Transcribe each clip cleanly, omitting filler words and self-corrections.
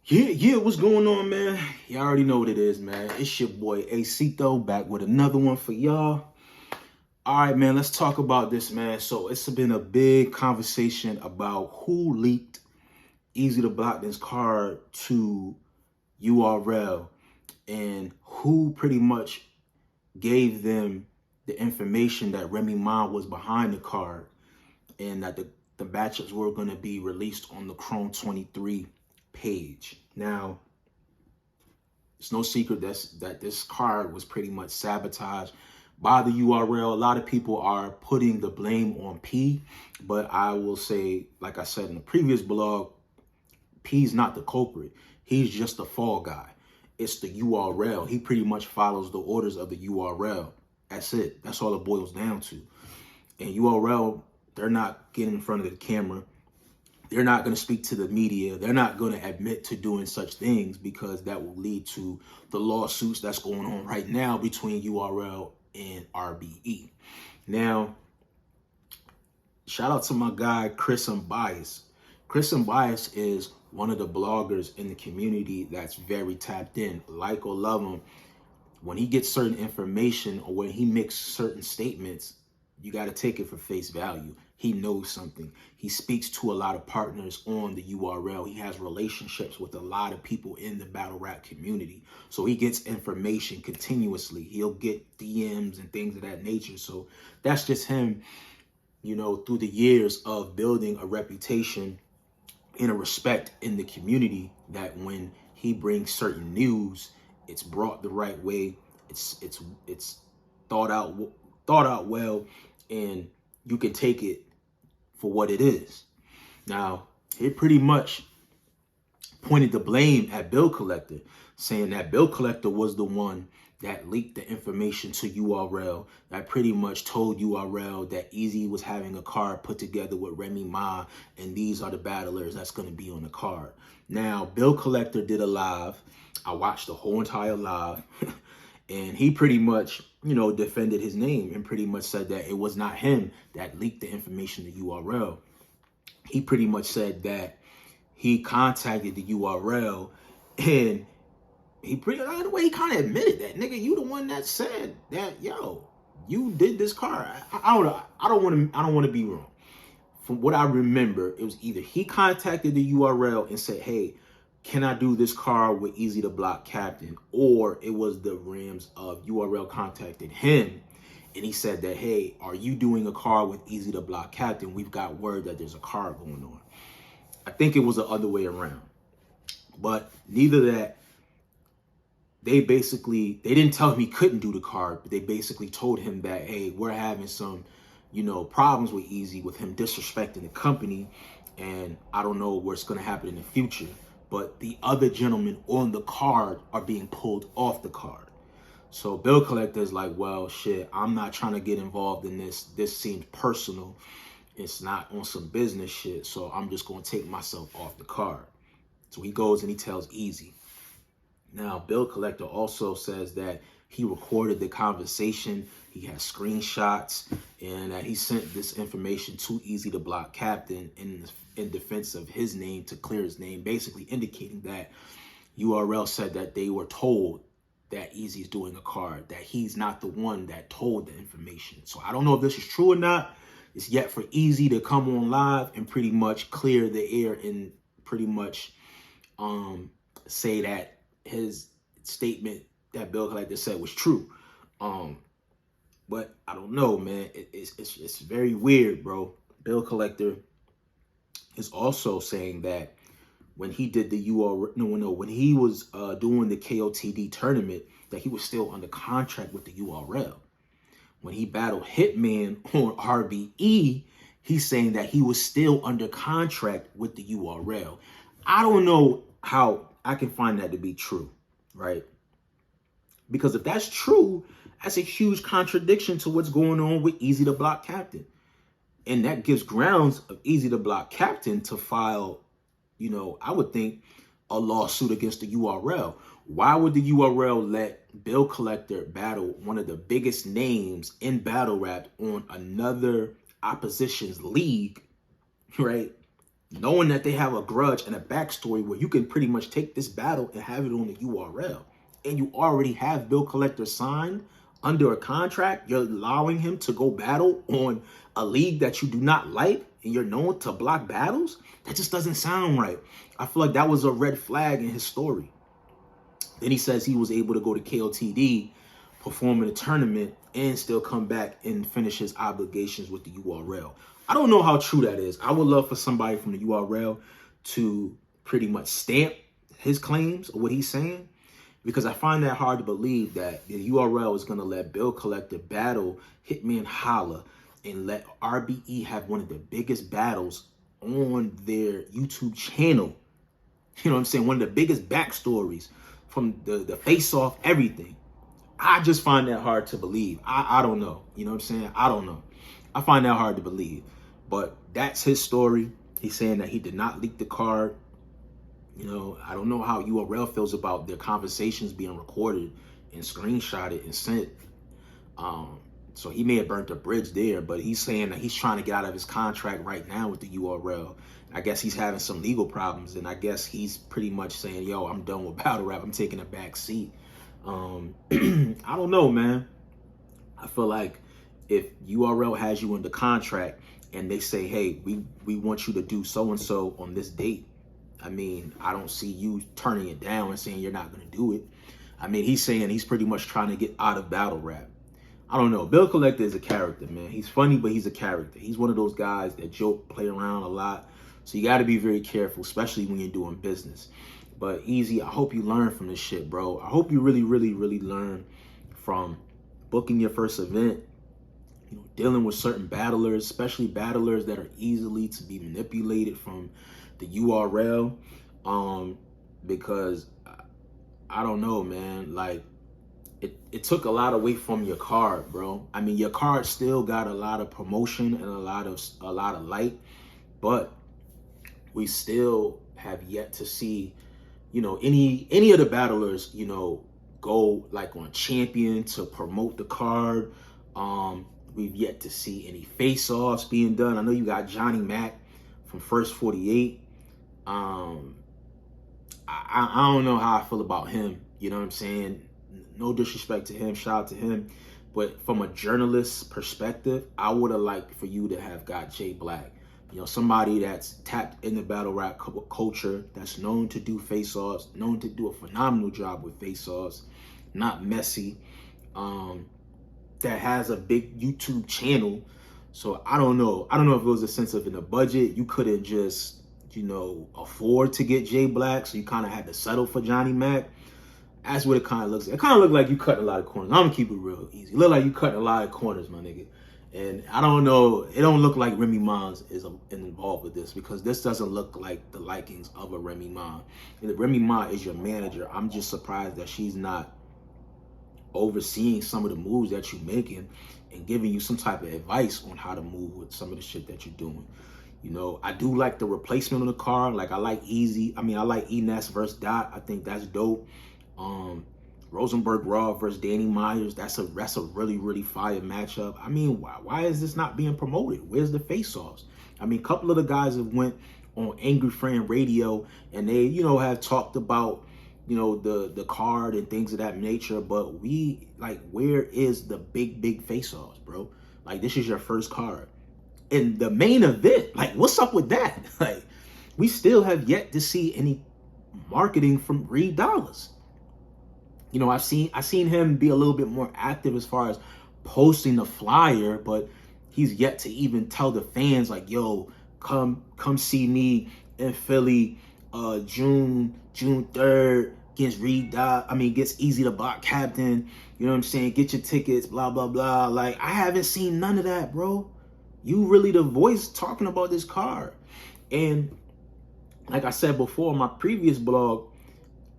Yeah, what's going on, man? Y'all already know what it is, man. It's your boy Acito back with another one for y'all. All right, man, let's talk about this, man. So it's been a big conversation about who leaked Easy to Block this card to URL and who pretty much gave them the information that Remy Ma was behind the card and that the matchups were going to be released on the Chrome 23 page. Now, it's no secret that this card was pretty much sabotaged by the URL. A lot of people are putting the blame on P, but I will say, like I said in the previous blog, P's not the culprit. He's just the fall guy. It's the URL. He pretty much follows the orders of the URL. That's it. That's all it boils down to. And URL, they're not getting in front of the camera. They're not going to speak to the media. They're not going to admit to doing such things because that will lead to the lawsuits that's going on right now between URL and RBE. Now, shout out to my guy, Chris Unbiased. Chris Unbiased is one of the bloggers in the community that's very tapped in. Like or love him, when he gets certain information or when he makes certain statements, you got to take it for face value. He knows something. He speaks to a lot of partners on the URL. He has relationships with a lot of people in the battle rap community. So he gets information continuously. He'll get DMs and things of that nature. So that's just him, through the years of building a reputation and a respect in the community, that when he brings certain news, it's brought the right way. It's thought out well, and you can take it for what it is. Now, he pretty much pointed the blame at Bill Collector, saying that Bill Collector was the one that leaked the information to URL, that pretty much told URL that Eazy was having a card put together with Remy Ma, and these are the battlers that's going to be on the card. Now, Bill Collector did a live. I watched the whole entire live, and he pretty much, defended his name and pretty much said that it was not him that leaked the information to URL. He pretty much said that he contacted the URL, and he the way he kind of admitted that, nigga, you the one that said that, yo, you did this card. I don't want to be wrong. From what I remember, it was either he contacted the URL and said, hey, can I do this card with Eazy to Block Captain? Or it was the Rams of URL contacted him and he said that, hey, are you doing a card with Eazy to Block Captain? We've got word that there's a card going on. I think it was the other way around. But neither that. They didn't tell him he couldn't do the card, but they basically told him that, hey, we're having some, problems with Eazy, with him disrespecting the company, and I don't know what's going to happen in the future. But the other gentlemen on the card are being pulled off the card. So Bill Collector is like, well, shit, I'm not trying to get involved in this. This seems personal. It's not on some business shit, so I'm just going to take myself off the card. So he goes and he tells Eazy. Now, Bill Collector also says that he recorded the conversation, he has screenshots, and that he sent this information to Eazy to Block Captain in defense of his name, to clear his name, basically indicating that URL said that they were told that Eazy is doing a card, that he's not the one that told the information. So I don't know if this is true or not. It's yet for Eazy to come on live and pretty much clear the air and pretty much say that his statement that Bill Collector said was true. But I don't know, man. It's very weird, bro. Bill Collector is also saying that when he did the when he was doing the KOTD tournament, that he was still under contract with the URL. When he battled Hitman on RBE, he's saying that he was still under contract with the URL. I don't know how I can find that to be true, right? Because if that's true, that's a huge contradiction to what's going on with Eazy to Block Captain. And that gives grounds of Eazy to Block Captain to file, I would think, a lawsuit against the URL. Why would the URL let Bill Collector battle one of the biggest names in battle rap on another opposition's league, right? knowing that they have a grudge and a backstory where you can pretty much take this battle and have it on the URL. And you already have Bill Collector signed under a contract. You're allowing him to go battle on a league that you do not like, and you're known to block battles. That just doesn't sound right. I feel like that was a red flag in his story. Then he says he was able to go to KOTD, perform in a tournament, and still come back and finish his obligations with the URL. I don't know how true that is. I would love for somebody from the URL to pretty much stamp his claims or what he's saying, because I find that hard to believe that the URL is going to let Bill Collector battle Hitman Holla and let RBE have one of the biggest battles on their YouTube channel. You know what I'm saying? One of the biggest backstories from the face-off, everything. I just find that hard to believe. I don't know. You know what I'm saying? I don't know. I find that hard to believe. But that's his story. He's saying that he did not leak the card. You know, I don't know how URL feels about their conversations being recorded and screenshotted and sent. So he may have burnt a bridge there, but he's saying that he's trying to get out of his contract right now with the URL. I guess he's having some legal problems, and I guess he's pretty much saying, yo, I'm done with battle rap. I'm taking a back seat. I don't know, man. I feel like if URL has you under contract and they say, hey, we want you to do so-and-so on this date, I mean, I don't see you turning it down and saying you're not going to do it. I mean, he's saying he's pretty much trying to get out of battle rap. I don't know. Bill Collector is a character, man. He's funny, but he's a character. He's one of those guys that joke, play around a lot. So you got to be very careful, especially when you're doing business. But Eazy, I hope you learn from this shit, bro. I hope you really, really, really learn from booking your first event, you know, dealing with certain battlers, especially battlers that are easily to be manipulated from the URL. Because I don't know, man. Like, it took a lot away from your card, bro. I mean, your card still got a lot of promotion and a lot of light, but we still have yet to see, you know, any of the battlers, you know, go like on Champion to promote the card. We've yet to see any face-offs being done. I know you got Johnny Mac from First 48. I don't know how I feel about him. You know what I'm saying? No disrespect to him, shout out to him. But from a journalist's perspective, I would have liked for you to have got Jay Black. You know, somebody that's tapped in the battle rap culture, that's known to do face-offs, known to do a phenomenal job with face-offs, not messy, that has a big YouTube channel. So I don't know. I don't know if it was a sense of in the budget, you couldn't just, you know, afford to get Jay Black, so you kind of had to settle for Johnny Mac. That's what it kind of looks like. It kind of looked like you cut a lot of corners. I'm gonna keep it real easy. It look like you cut a lot of corners, my nigga. And I don't know. It don't look like Remy Ma is involved with this, because this doesn't look like the likings of a Remy Ma. And if Remy Ma is your manager, I'm just surprised that she's not overseeing some of the moves that you're making and giving you some type of advice on how to move with some of the shit that you're doing. You know, I do like the replacement on the card. Like, I like Eazy. I mean, I like Enes versus Dot. I think that's dope. Rosenberg Raw versus Danny Myers. That's a really, really fire matchup. I mean, why is this not being promoted? Where's the face-offs? I mean, a couple of the guys have went on Angry Friend Radio and they, you know, have talked about, you know, the card and things of that nature. But we, like, where is the big face-offs, bro? Like, this is your first card. And the main event, like, what's up with that? Like, we still have yet to see any marketing from Reed Dollars. You know, I've seen him be a little bit more active as far as posting the flyer, but he's yet to even tell the fans, like, yo, come see me in Philly, June 3rd against gets Eazy the Bot Captain. You know what I'm saying? Get your tickets, blah, blah, blah. Like, I haven't seen none of that, bro. You really the voice talking about this card. And like I said before in my previous blog,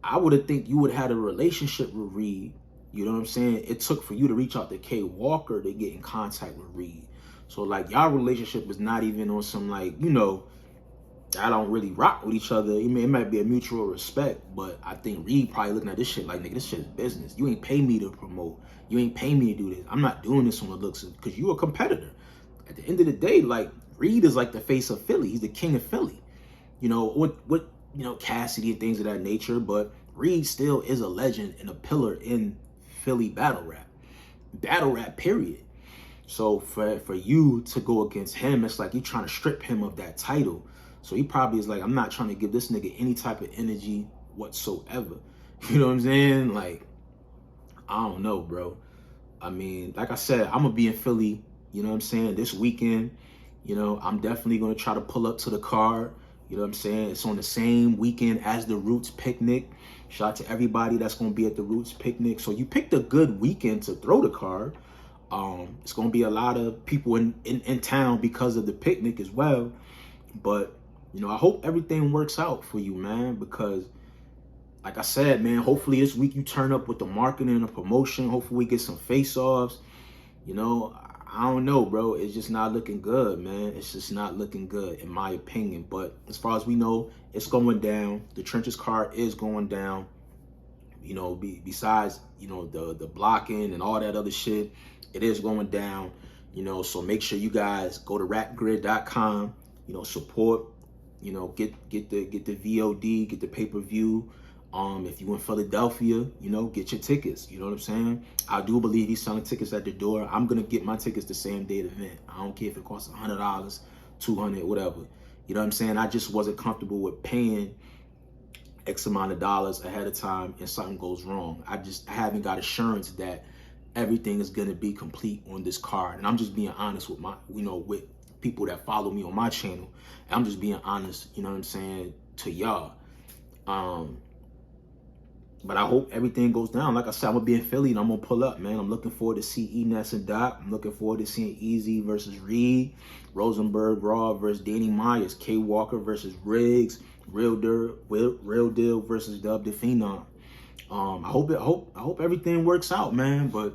I would have think you would have had a relationship with Reed. You know what I'm saying? It took for you to reach out to K Walker to get in contact with Reed. So, like, y'all relationship was not even on some, like, you know, I don't really rock with each other. I mean, it might be a mutual respect, but I think Reed probably looking at this shit like, nigga, this shit is business. You ain't pay me to promote. You ain't pay me to do this. I'm not doing this on the looks of, because you a competitor. At the end of the day, like, Reed is like the face of Philly. He's the king of Philly. Cassidy and things of that nature, but Reed still is a legend and a pillar in Philly battle rap, period. So for you to go against him, it's like you're trying to strip him of that title. So he probably is like, I'm not trying to give this nigga any type of energy whatsoever. You know what I'm saying? Like, I don't know, bro. I mean, like I said, I'm gonna be in Philly, you know what I'm saying, this weekend. I'm definitely gonna try to pull up to the card. You know what I'm saying? It's on the same weekend as the Roots picnic. Shout out to everybody that's gonna be at the Roots picnic. So you picked a good weekend to throw the card. It's gonna be a lot of people in town because of the picnic as well. But I hope everything works out for you, man, because like I said, man, hopefully this week you turn up with the marketing and the promotion. Hopefully we get some face-offs. I don't know, bro. It's just not looking good, man. It's just not looking good, in my opinion. But as far as we know, it's going down. The Trenches card is going down. Besides, the blocking and all that other shit, it is going down. So make sure you guys go to rapgrid.com, support, get the VOD, get the pay-per-view. If you in Philadelphia, get your tickets. You know what I'm saying? I do believe he's selling tickets at the door. I'm gonna get my tickets the same day of the event. I don't care if it costs $100, $200, whatever. You know what I'm saying? I just wasn't comfortable with paying X amount of dollars ahead of time and something goes wrong. I haven't got assurance that everything is gonna be complete on this card. And I'm just being honest with with people that follow me on my channel. And I'm just being honest, you know what I'm saying, to y'all. But I hope everything goes down. Like I said, I'm going to be in Philly and I'm going to pull up, man. I'm looking forward to see Ness and Doc. I'm looking forward to seeing Eazy versus Reed, Rosenberg Raw versus Danny Myers, K Walker versus Riggs, Real Deal versus Dub the Phenom. I hope everything works out, man. But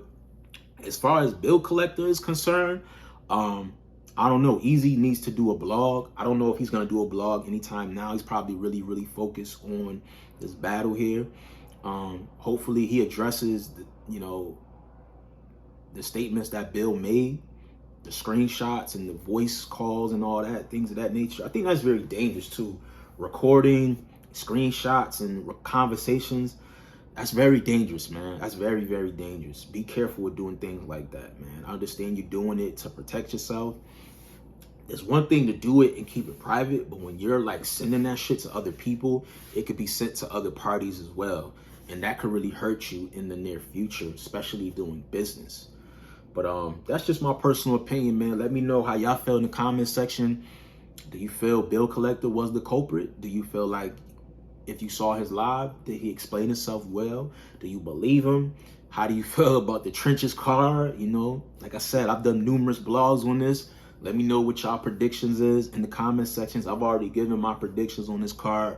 as far as bill collector is concerned, I don't know. Eazy needs to do a blog. I don't know if he's going to do a blog anytime now. He's probably really, really focused on this battle here. Hopefully he addresses, the statements that Bill made, the screenshots and the voice calls and all that, things of that nature. I think that's very dangerous too. Recording screenshots and conversations, that's very dangerous, man. That's very, very dangerous. Be careful with doing things like that, man. I understand you're doing it to protect yourself. It's one thing to do it and keep it private, but when you're like sending that shit to other people, it could be sent to other parties as well. And that could really hurt you in the near future, especially doing business. But that's just my personal opinion, man. Let me know how y'all feel in the comment section. Do you feel Bill Collector was the culprit? Do you feel like if you saw his live, did he explain himself well? Do you believe him? How do you feel about the Trenches card? Like I said, I've done numerous blogs on this. Let me know what y'all predictions is in the comment sections. I've already given my predictions on this card.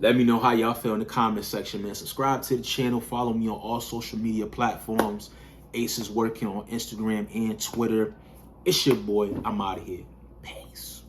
Let me know how y'all feel in the comment section, man. Subscribe to the channel. Follow me on all social media platforms. Ace is working on Instagram and Twitter. It's your boy. I'm out of here. Peace.